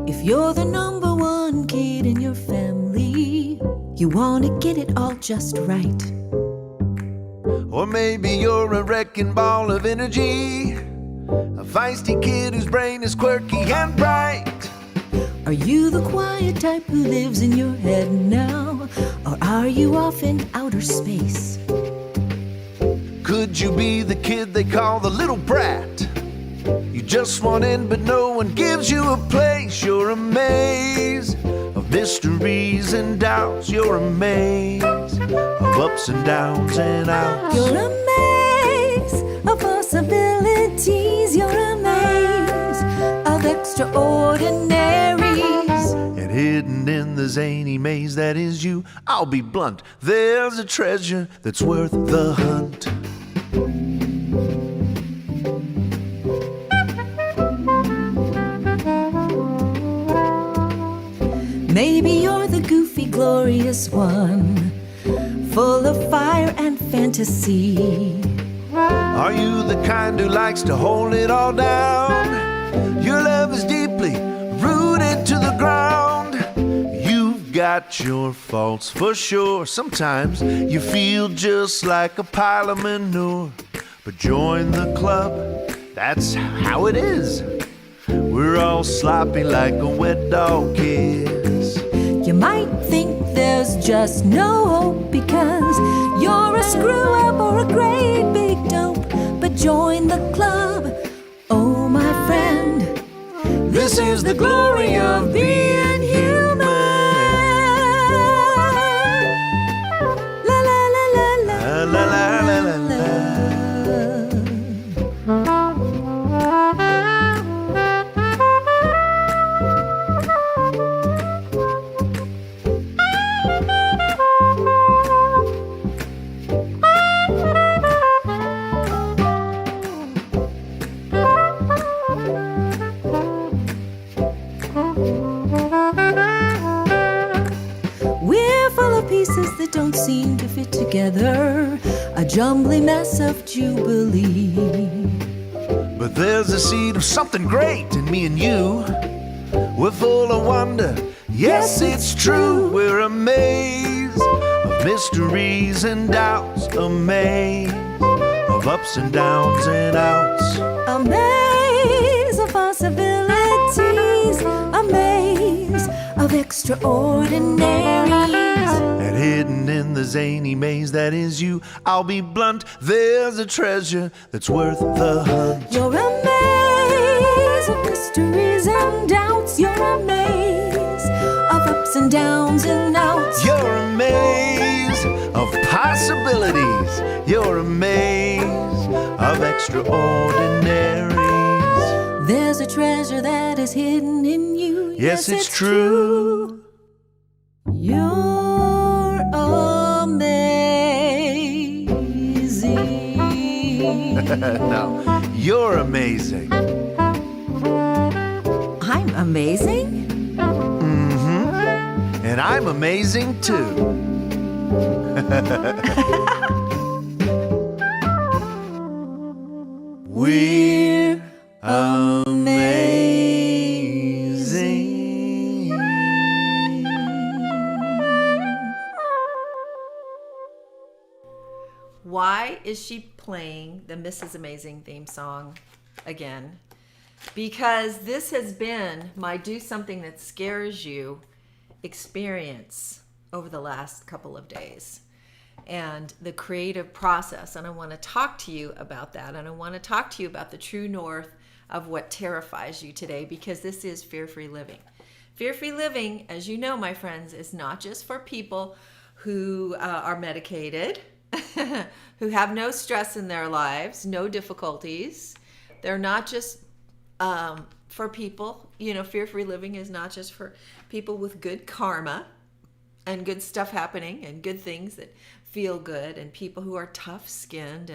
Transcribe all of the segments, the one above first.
If you're the number one kid in your family, you want to get it all just right. Or maybe you're a wrecking ball of energy, a feisty kid whose brain is quirky and bright. Are you the quiet type who lives in your head now? Or are you off in outer space? Could you be the kid they call the little brat? You just want in, but no one gives you a place. You're a maze of mysteries and doubts. You're a maze of ups and downs and outs. You're a maze of possibilities. You're a maze of extraordinaries. And hidden in the zany maze that is you, I'll be blunt, there's a treasure that's worth the hunt. Maybe you're the goofy, glorious one, full of fire and fantasy. Are you the kind who likes to hold it all down? Your love is deeply rooted to the ground. You've got your faults for sure. Sometimes you feel just like a pile of manure. But join the club, that's how it is. We're all sloppy like a wet dog kiss. You might think there's just no hope because you're a screw-up or a great big dope. But join the club, oh my friend. This is the glory of being human. La la la la la La la la la la. We're full of pieces that don't seem to fit together, a jumbly mess of jubilee. But there's a seed of something great in me and you. We're full of wonder, yes it's true. We're a maze of mysteries and doubts, a maze of ups and downs and outs. A maze of possibilities, a maze of extraordinaries. And hidden in the zany maze that is you, I'll be blunt, there's a treasure that's worth the hunt. You're a maze of mysteries and doubts. You're a maze of ups and downs and outs. You're a maze of possibilities. You're a maze of extraordinaries. There's a treasure that is hidden in you. Yes, it's true. You're amazing. No, you're amazing. I'm amazing? And I'm amazing too. We're amazing. Why is she playing the Mrs. Amazing theme song again? Because this has been my Do Something That Scares You experience over the last couple of days, and the creative process. And I want to talk to you about that. And I want to talk to you about the true north of what terrifies you today, because this is fear-free living. Fear-free living, as you know, my friends, is not just for people who are medicated, who have no stress in their lives, no difficulties. They're not just for people, fear-free living is not just for people with good karma and good stuff happening and good things that feel good, and people who are tough-skinned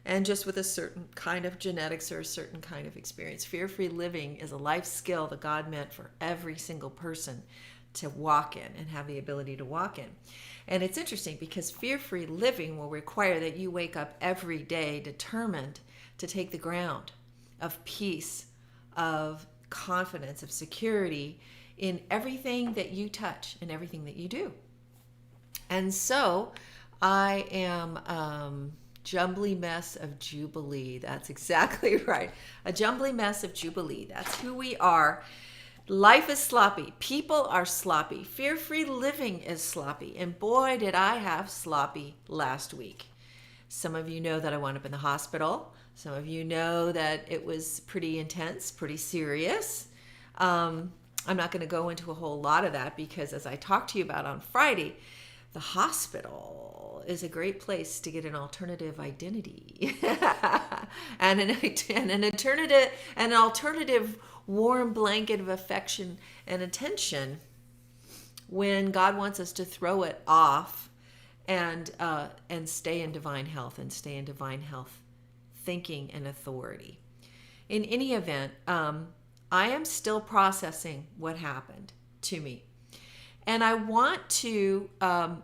and just with a certain kind of genetics or a certain kind of experience. Fear-free living is a life skill that God meant for every single person to walk in and have the ability to walk in. And it's interesting because fear-free living will require that you wake up every day determined to take the ground of peace, of confidence, of security in everything that you touch and everything that you do. And so I am jumbly mess of Jubilee. That's exactly right. A jumbly mess of Jubilee. That's who we are. Life is sloppy. People are sloppy. Fear-free living is sloppy. And boy, did I have sloppy last week. Some of you know that I wound up in the hospital. Some of you know that it was pretty intense, pretty serious. I'm not going to go into a whole lot of that because, as I talked to you about on Friday, the hospital is a great place to get an alternative identity and an alternative warm blanket of affection and attention when God wants us to throw it off and stay in divine health thinking and authority. In any event, I am still processing what happened to me. And I want to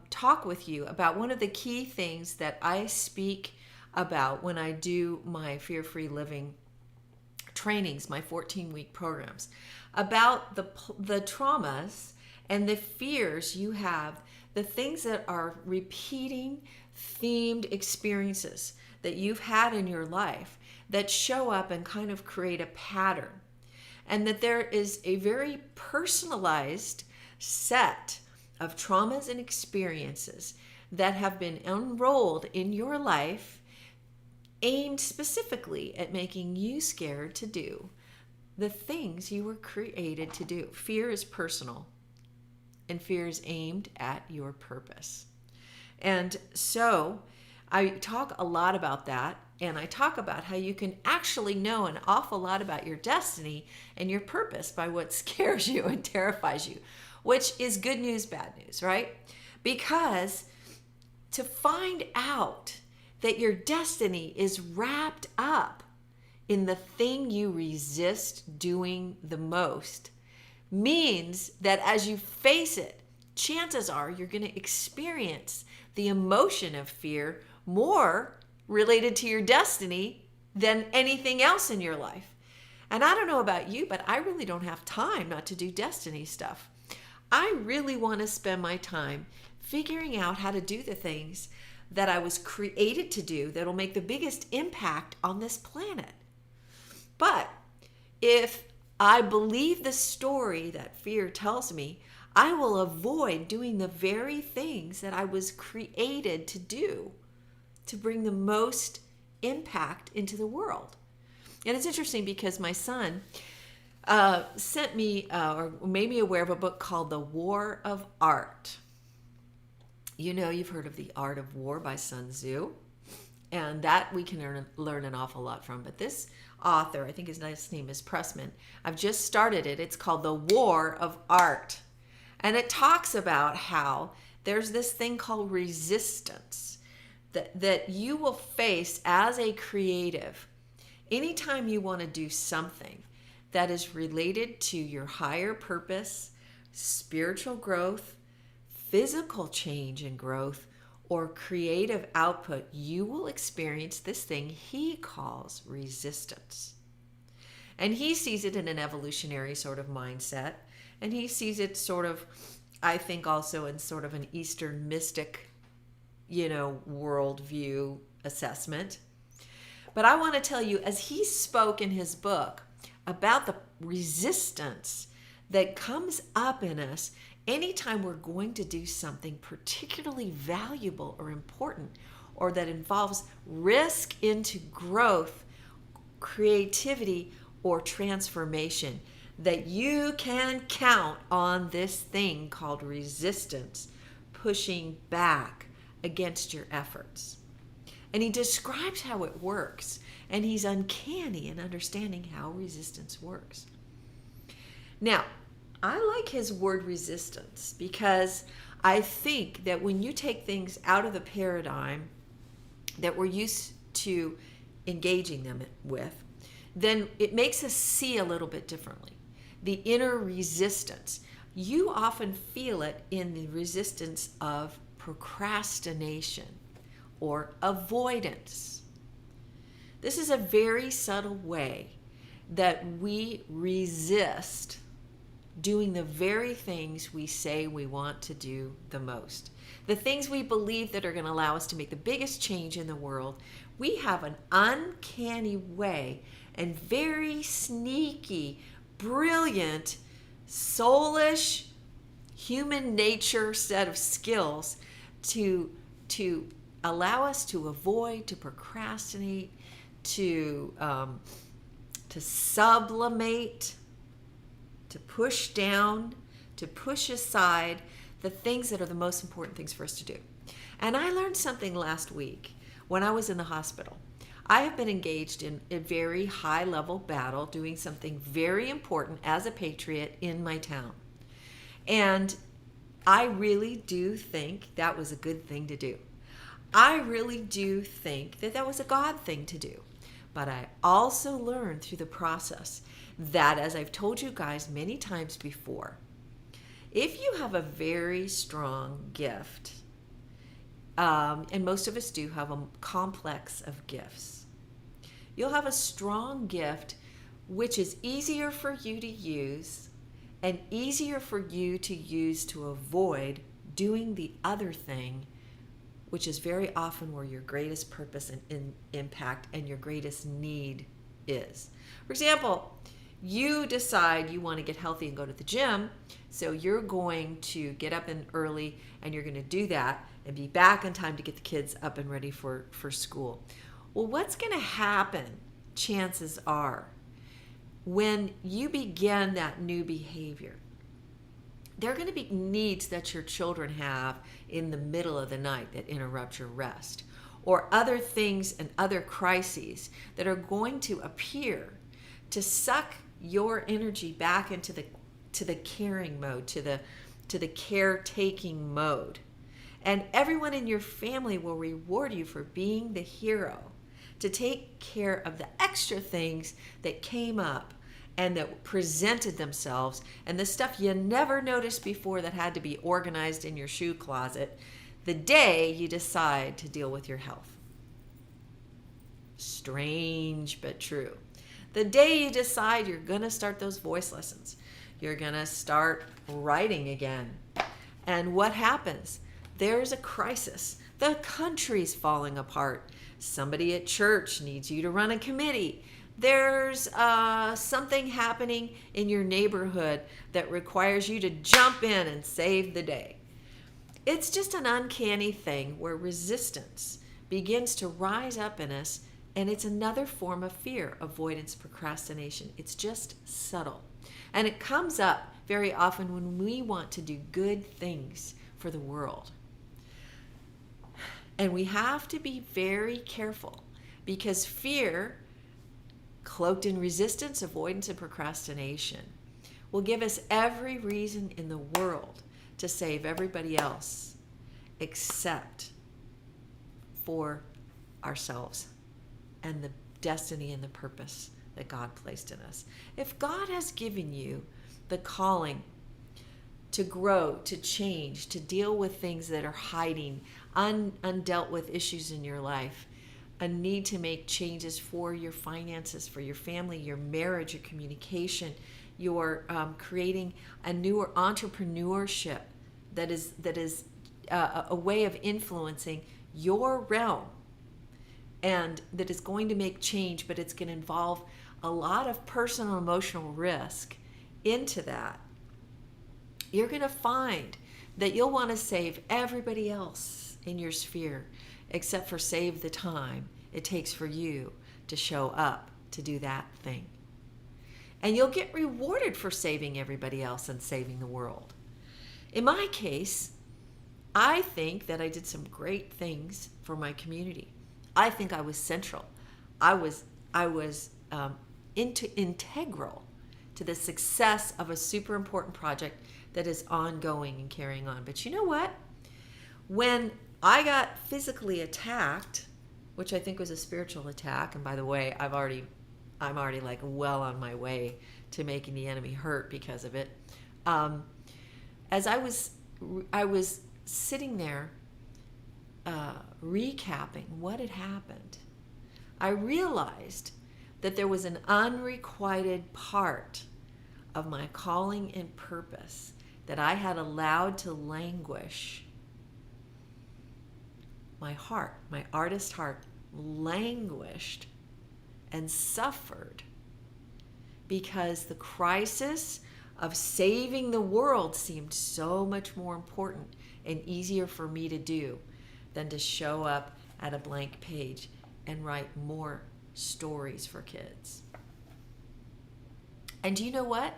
talk with you about one of the key things that I speak about when I do my fear-free living trainings, my 14-week programs, about the traumas and the fears you have, the things that are repeating, themed experiences that you've had in your life that show up and kind of create a pattern. And that there is a very personalized set of traumas and experiences that have been enrolled in your life aimed specifically at making you scared to do the things you were created to do. Fear is personal, and fear is aimed at your purpose. And so I talk a lot about that, and I talk about how you can actually know an awful lot about your destiny and your purpose by what scares you and terrifies you, which is good news, bad news, right? Because to find out that your destiny is wrapped up in the thing you resist doing the most means that as you face it, chances are you're going to experience the emotion of fear more related to your destiny than anything else in your life. And I don't know about you, but I really don't have time not to do destiny stuff. I really want to spend my time figuring out how to do the things that I was created to do that'll make the biggest impact on this planet. But if I believe the story that fear tells me, I will avoid doing the very things that I was created to do to bring the most impact into the world. And it's interesting because my son sent me or made me aware of a book called The War of Art. You know, you've heard of The Art of War by Sun Tzu, and that we can learn an awful lot from. But this author, I think his nice name is Pressman, I've just started it. It's called The War of Art. And it talks about how there's this thing called resistance that you will face as a creative anytime you want to do something that is related to your higher purpose, spiritual growth, physical change and growth, or creative output. You will experience this thing he calls resistance. And he sees it in an evolutionary sort of mindset. And he sees it sort of, I think, also in sort of an Eastern mystic, worldview assessment. But I want to tell you, as he spoke in his book about the resistance that comes up in us anytime we're going to do something particularly valuable or important, or that involves risk into growth, creativity, or transformation, that you can count on this thing called resistance pushing back against your efforts. And he describes how it works, and he's uncanny in understanding how resistance works. Now, I like his word resistance because I think that when you take things out of the paradigm that we're used to engaging them with, then it makes us see a little bit differently. The inner resistance. you often feel it in the resistance of procrastination or avoidance. This is a very subtle way that we resist doing the very things we say we want to do the most. The things we believe that are going to allow us to make the biggest change in the world. We have an uncanny way and very sneaky, brilliant, soulish, human nature set of skills to allow us to avoid, to procrastinate, to sublimate, to push down, to push aside the things that are the most important things for us to do. And I learned something last week when I was in the hospital. I have been engaged in a very high-level battle doing something very important as a patriot in my town. And I really do think that was a good thing to do. I really do think that that was a God thing to do. But I also learned through the process that, as I've told you guys many times before, if you have a very strong gift, and most of us do have a complex of gifts, you'll have a strong gift which is easier for you to use and easier for you to use to avoid doing the other thing, which is very often where your greatest purpose and impact and your greatest need is. For example, you decide you want to get healthy and go to the gym, so you're going to get up in early and you're going to do that and be back in time to get the kids up and ready for school. Well, what's going to happen, chances are, when you begin that new behavior? There are going to be needs that your children have in the middle of the night that interrupt your rest, or other things and other crises that are going to appear to suck your energy back into the caring mode, to the caretaking mode. And everyone in your family will reward you for being the hero, to take care of the extra things that came up and that presented themselves, and the stuff you never noticed before that had to be organized in your shoe closet the day you decide to deal with your health. Strange but true. The day you decide you're going to start those voice lessons, you're going to start writing again. And what happens? There's a crisis. The country's falling apart. Somebody at church needs you to run a committee. There's something happening in your neighborhood that requires you to jump in and save the day. It's just an uncanny thing where resistance begins to rise up in us, and it's another form of fear, avoidance, procrastination. It's just subtle. And it comes up very often when we want to do good things for the world. And we have to be very careful, because fear, cloaked in resistance, avoidance, and procrastination, will give us every reason in the world to save everybody else except for ourselves and the destiny and the purpose that God placed in us. If God has given you the calling to grow, to change, to deal with things that are hiding, undealt with issues in your life, a need to make changes for your finances, for your family, your marriage, your communication, your creating a newer entrepreneurship that is a way of influencing your realm, and that is going to make change, but it's going to involve a lot of personal emotional risk into that. You're going to find that you'll want to save everybody else in your sphere, except for save the time it takes for you to show up to do that thing. And you'll get rewarded for saving everybody else and saving the world. In my case, I think that I did some great things for my community. I think I was central. I was integral to the success of a super important project that is ongoing and carrying on. But you know what? When I got physically attacked, which I think was a spiritual attack, and by the way, I'm already like well on my way to making the enemy hurt because of it. as I was sitting there recapping what had happened, I realized that there was an unrequited part of my calling and purpose that I had allowed to languish. My heart, my artist heart, languished and suffered because the crisis of saving the world seemed so much more important and easier for me to do than to show up at a blank page and write more stories for kids. And do you know what?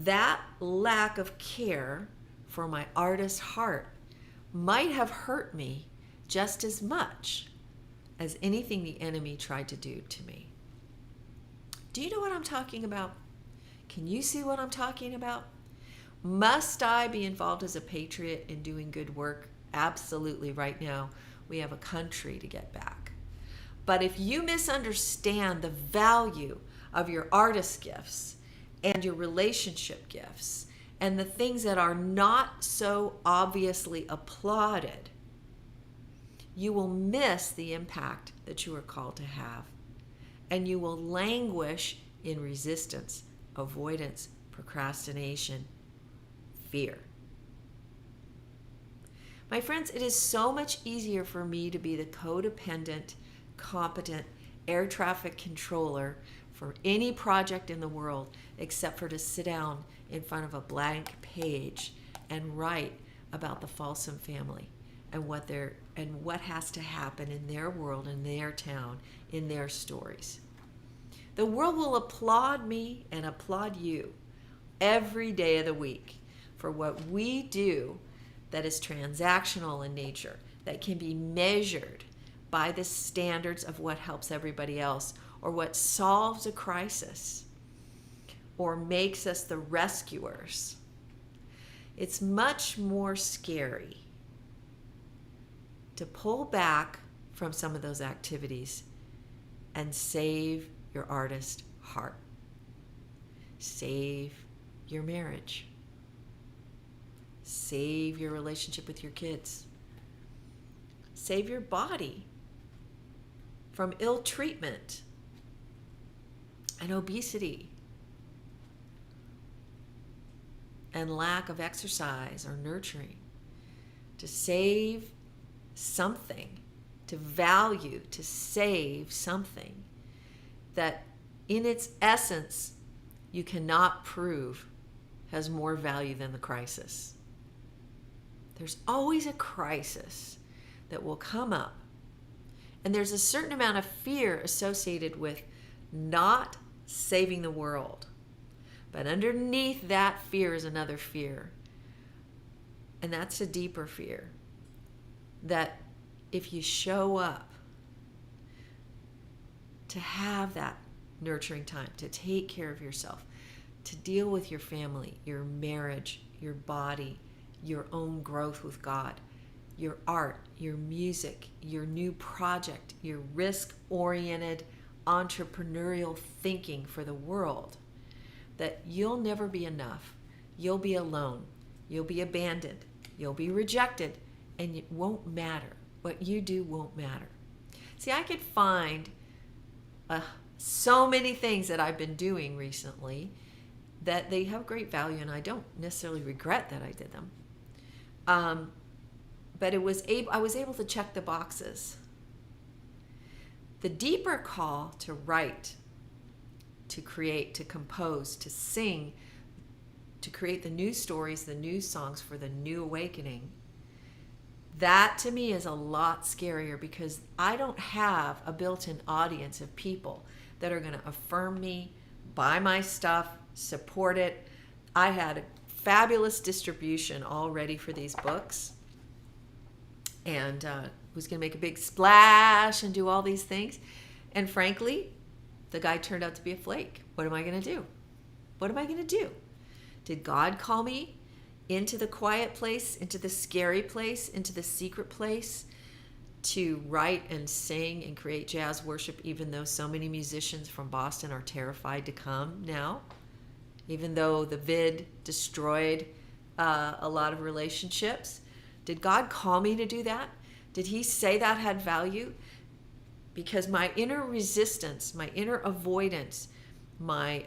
That lack of care for my artist heart might have hurt me just as much as anything the enemy tried to do to me. Do you know what I'm talking about? Can you see what I'm talking about? Must I be involved as a patriot in doing good work? Absolutely. Right now, we have a country to get back. But if you misunderstand the value of your artist gifts and your relationship gifts and the things that are not so obviously applauded, you will miss the impact that you are called to have. And you will languish in resistance, avoidance, procrastination, fear. My friends, it is so much easier for me to be the codependent, competent air traffic controller for any project in the world except for to sit down in front of a blank page and write about the Folsom family and what has to happen in their world, in their town, in their stories. The world will applaud me and applaud you every day of the week for what we do that is transactional in nature, that can be measured by the standards of what helps everybody else, or what solves a crisis, or makes us the rescuers. It's much more scary to pull back from some of those activities and save your artist heart. Save your marriage. Save your relationship with your kids. Save your body from ill treatment and obesity and lack of exercise or nurturing. To save something, to value, to save something that in its essence you cannot prove has more value than the crisis. There's always a crisis that will come up, and there's a certain amount of fear associated with not saving the world. But underneath that fear is another fear, and that's a deeper fear, that if you show up to have that nurturing time, to take care of yourself, to deal with your family, your marriage, your body, your own growth with God, your art, your music, your new project, your risk-oriented entrepreneurial thinking for the world, that you'll never be enough. You'll be alone. You'll be abandoned. You'll be rejected, and it won't matter. What you do won't matter. See, I could find so many things that I've been doing recently that they have great value, and I don't necessarily regret that I did them. But I was able to check the boxes. The deeper call to write, to create, to compose, to sing, to create the new stories, the new songs for the new awakening, that to me is a lot scarier, because I don't have a built-in audience of people that are going to affirm me, buy my stuff, support it. I had a fabulous distribution all ready for these books, and was going to make a big splash and do all these things. And frankly, the guy turned out to be a flake. What am I going to do? What am I going to do? Did God call me into the quiet place, into the scary place, into the secret place to write and sing and create jazz worship, even though so many musicians from Boston are terrified to come now? Even though the vid destroyed a lot of relationships. Did God call me to do that? Did he say that had value? Because my inner resistance, my inner avoidance, my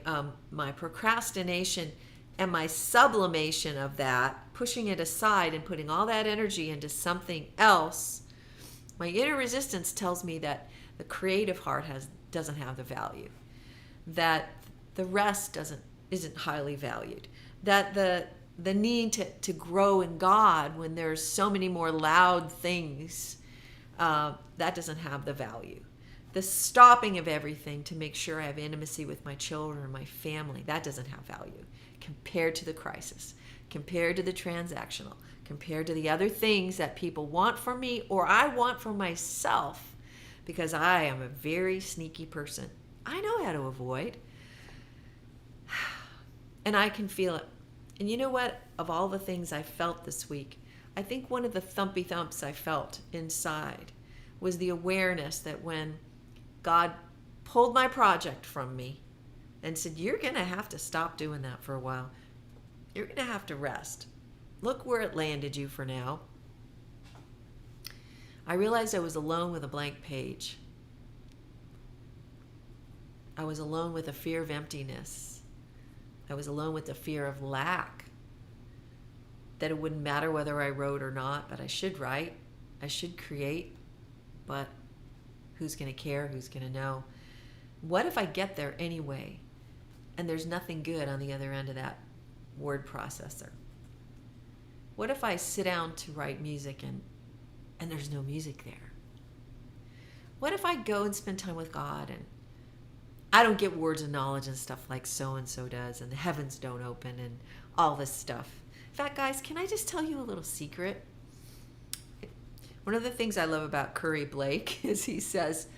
procrastination, and my sublimation of that, pushing it aside and putting all that energy into something else, my inner resistance tells me that the creative heart doesn't have the value, that the rest isn't highly valued, that the need to grow in God when there's so many more loud things, that doesn't have the value. The stopping of everything to make sure I have intimacy with my children and my family, that doesn't have value compared to the crisis, compared to the transactional, compared to the other things that people want from me or I want for myself, because I am a very sneaky person. I know how to avoid, and I can feel it. And you know what? Of all the things I felt this week, I think one of the thumpy thumps I felt inside was the awareness that when God pulled my project from me and said, you're going to have to stop doing that for a while. You're going to have to rest. Look where it landed you for now. I realized I was alone with a blank page. I was alone with a fear of emptiness. I was alone with the fear of lack. That it wouldn't matter whether I wrote or not, but I should write. I should create. But who's going to care? Who's going to know? What if I get there anyway and there's nothing good on the other end of that word processor? What if I sit down to write music and there's no music there? What if I go and spend time with God and I don't get words of knowledge and stuff like so-and-so does, and the heavens don't open and all this stuff? In fact, guys, can I just tell you a little secret? One of the things I love about Curry Blake is he says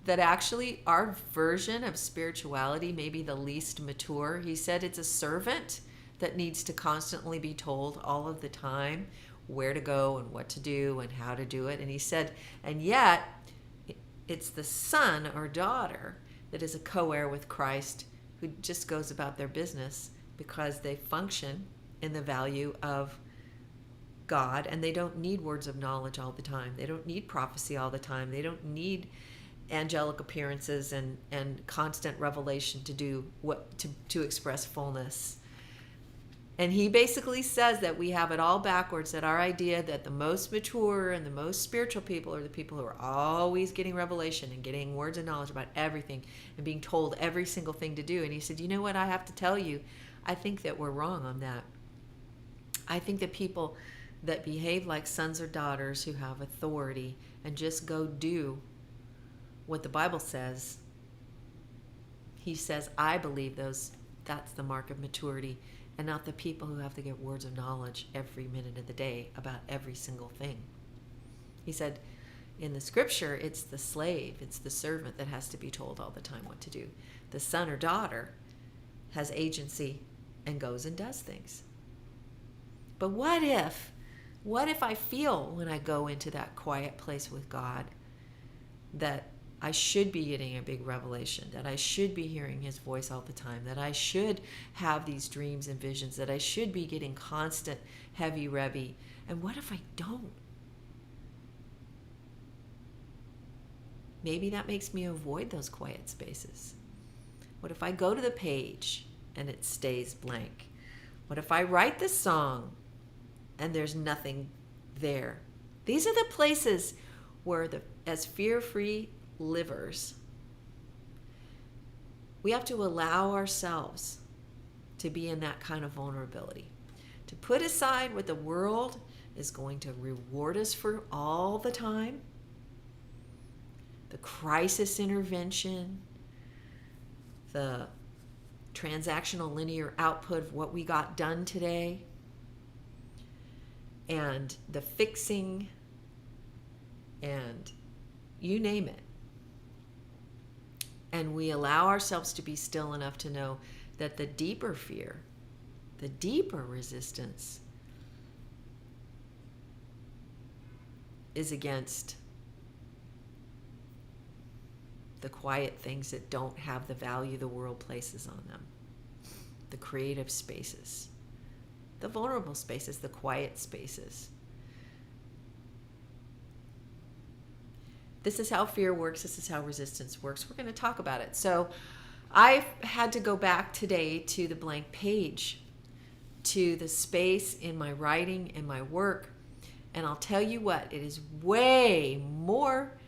that actually our version of spirituality may be the least mature. He said it's a servant that needs to constantly be told all of the time where to go and what to do and how to do it. And he said, and yet it's the son or daughter that is a co-heir with Christ who just goes about their business because they function in the value of God, and they don't need words of knowledge all the time. They don't need prophecy all the time. They don't need angelic appearances and constant revelation to do what to express fullness. And he basically says that we have it all backwards, that our idea that the most mature and the most spiritual people are the people who are always getting revelation and getting words of knowledge about everything and being told every single thing to do. And he said, you know what, I have to tell you, I think that we're wrong on that. I think that people that behave like sons or daughters who have authority and just go do what the Bible says, he says, I believe that's the mark of maturity, and not the people who have to get words of knowledge every minute of the day about every single thing. He said, in the scripture, it's the slave, it's the servant that has to be told all the time what to do. The son or daughter has agency and goes and does things. But what if I feel when I go into that quiet place with God that I should be getting a big revelation, that I should be hearing his voice all the time, that I should have these dreams and visions, that I should be getting constant heavy revvy, and what if I don't? Maybe that makes me avoid those quiet spaces. What if I go to the page and it stays blank? What if I write this song and there's nothing there? These are the places where, as fear-free livers, we have to allow ourselves to be in that kind of vulnerability, to put aside what the world is going to reward us for all the time, the crisis intervention, the transactional linear output of what we got done today, and the fixing, and you name it. And we allow ourselves to be still enough to know that the deeper fear, the deeper resistance is against the quiet things that don't have the value the world places on them, the creative spaces, the vulnerable spaces, the quiet spaces. This is how fear works. This is how resistance works. We're going to talk about it. So I had to go back today to the blank page, to the space in my writing and my work. And I'll tell you what, it is way more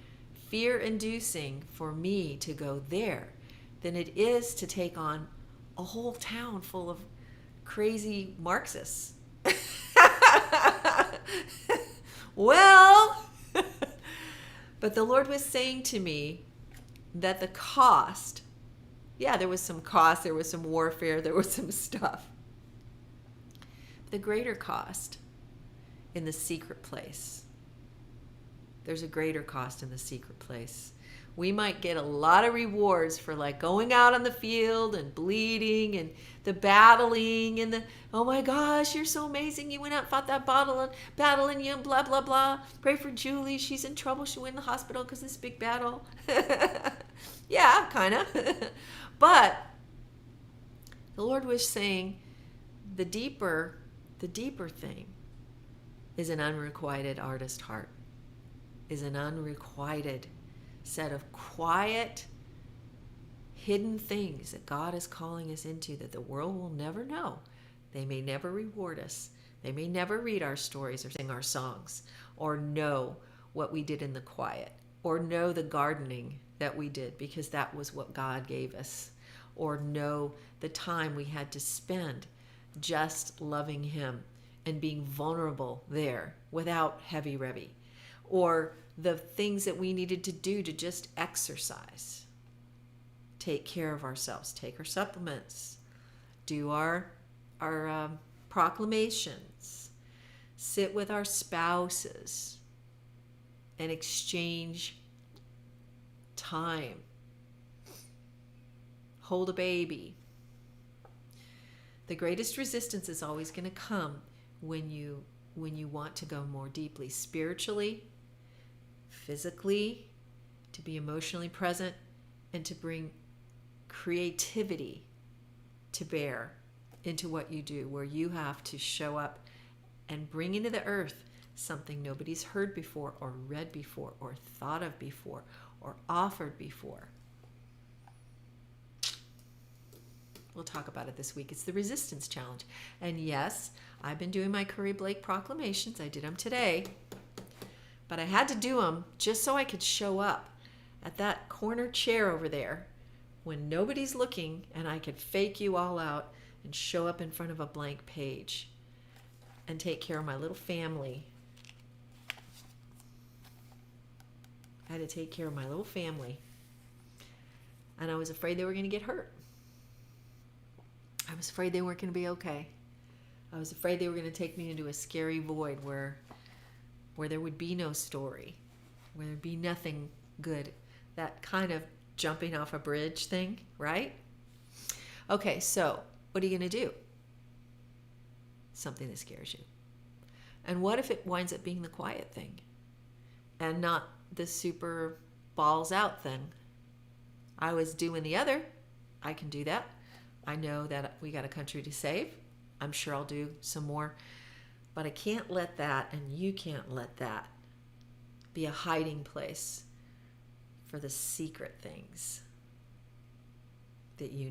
fear-inducing for me to go there than it is to take on a whole town full of crazy Marxists. Well, but the Lord was saying to me that the cost, yeah, there was some cost, there was some warfare, there was some stuff. The greater cost in the secret place. There's a greater cost in the secret place. We might get a lot of rewards for like going out on the field and bleeding and the battling and the, oh my gosh, you're so amazing. You went out and fought that battle and you blah, blah, blah. Pray for Julie. She's in trouble. She went in the hospital because of this big battle. Yeah, kind of. But the Lord was saying the deeper thing is an unrequited artist heart, is an unrequited set of quiet, hidden things that God is calling us into that the world will never know. They may never reward us. They may never read our stories or sing our songs or know what we did in the quiet or know the gardening that we did because that was what God gave us, or know the time we had to spend just loving Him and being vulnerable there without heavy-revy, or the things that we needed to do to just exercise, take care of ourselves, take our supplements, do our proclamations, sit with our spouses and exchange time, hold a baby. The greatest resistance is always going to come when you want to go more deeply spiritually, physically, to be emotionally present, and to bring creativity to bear into what you do, where you have to show up and bring into the earth something nobody's heard before or read before or thought of before or offered before. We'll talk about it this week. It's the resistance challenge. And yes, I've been doing my Curry Blake proclamations. I did them today. But I had to do them just so I could show up at that corner chair over there when nobody's looking, and I could fake you all out and show up in front of a blank page and take care of my little family. I had to take care of my little family. And I was afraid they were going to get hurt. I was afraid they weren't going to be okay. I was afraid they were going to take me into a scary void where there would be no story, where there'd be nothing good. That kind of jumping off a bridge thing, right? Okay, so what are you going to do? Something that scares you. And what if it winds up being the quiet thing and not the super balls out thing? I was doing the other. I can do that. I know that we got a country to save. I'm sure I'll do some more. But I can't let that, and you can't let that, be a hiding place for the secret things that you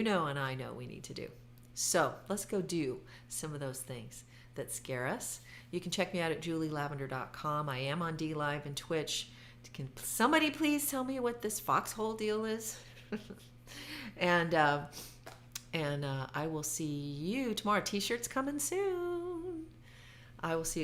know and I know we need to do. So let's go do some of those things that scare us. You can check me out at julielavender.com. I am on DLive and Twitch. Can somebody please tell me what this foxhole deal is? And I will see you tomorrow. T-shirts coming soon. I will see you guys.